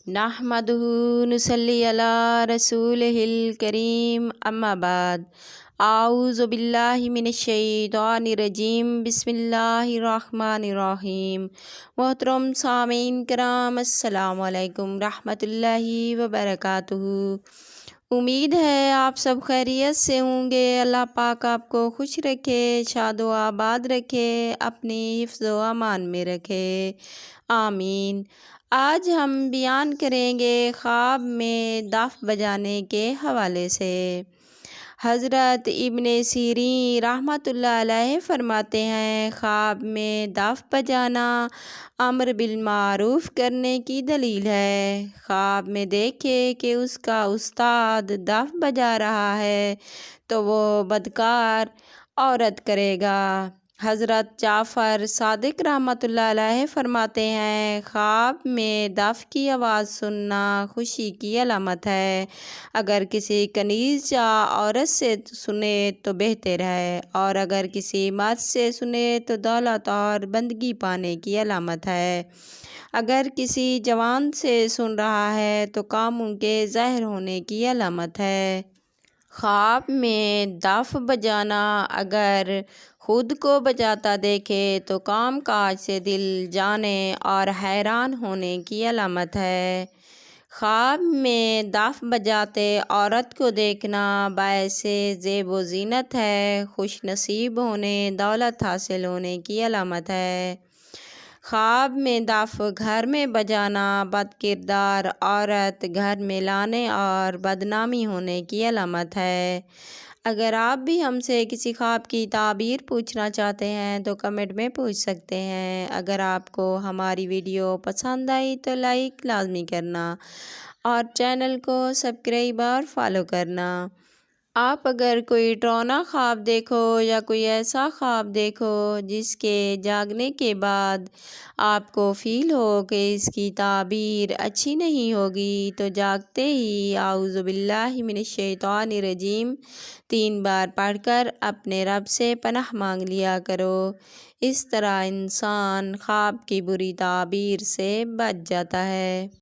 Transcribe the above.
نحمدہ نصلی علی رسولہ الکریم اما بعد اعوذ باللہ من الشیطان الرجیم بسم اللہ الرحمن الرحیم۔ محترم سامعین کرام، السلام علیکم رحمۃ اللہ وبرکاتہ۔ امید ہے آپ سب خیریت سے ہوں گے۔ اللہ پاک آپ کو خوش رکھے، شاد و آباد رکھے، اپنی حفظ و امان میں رکھے، آمین۔ آج ہم بیان کریں گے خواب میں دف بجانے کے حوالے سے۔ حضرت ابن سیرین رحمۃ اللہ علیہ فرماتے ہیں، خواب میں دف بجانا امر بالمعروف کرنے کی دلیل ہے۔ خواب میں دیکھے کہ اس کا استاد دف بجا رہا ہے تو وہ بدکار عورت کرے گا۔ حضرت جعفر صادق رحمۃ اللہ علیہ فرماتے ہیں، خواب میں دف کی آواز سننا خوشی کی علامت ہے۔ اگر کسی کنیزہ عورت سے سنے تو بہتر ہے، اور اگر کسی مرد سے سنے تو دولت اور بندگی پانے کی علامت ہے۔ اگر کسی جوان سے سن رہا ہے تو کاموں کے ظاہر ہونے کی علامت ہے۔ خواب میں دف بجانا اگر خود کو بجاتا دیکھے تو کام کاج سے دل جانے اور حیران ہونے کی علامت ہے۔ خواب میں دف بجاتے عورت کو دیکھنا باعث زیب و زینت ہے، خوش نصیب ہونے، دولت حاصل ہونے کی علامت ہے۔ خواب میں دف گھر میں بجانا بد کردار عورت گھر میں لانے اور بدنامی ہونے کی علامت ہے۔ اگر آپ بھی ہم سے کسی خواب کی تعبیر پوچھنا چاہتے ہیں تو کمنٹ میں پوچھ سکتے ہیں۔ اگر آپ کو ہماری ویڈیو پسند آئی تو لائک لازمی کرنا اور چینل کو سبسکرائب اور فالو کرنا۔ آپ اگر کوئی ڈراؤنا خواب دیکھو یا کوئی ایسا خواب دیکھو جس کے جاگنے کے بعد آپ کو فیل ہو کہ اس کی تعبیر اچھی نہیں ہوگی تو جاگتے ہی اعوذ باللہ من الشیطان الرجیم 3 بار پڑھ کر اپنے رب سے پناہ مانگ لیا کرو۔ اس طرح انسان خواب کی بری تعبیر سے بچ جاتا ہے۔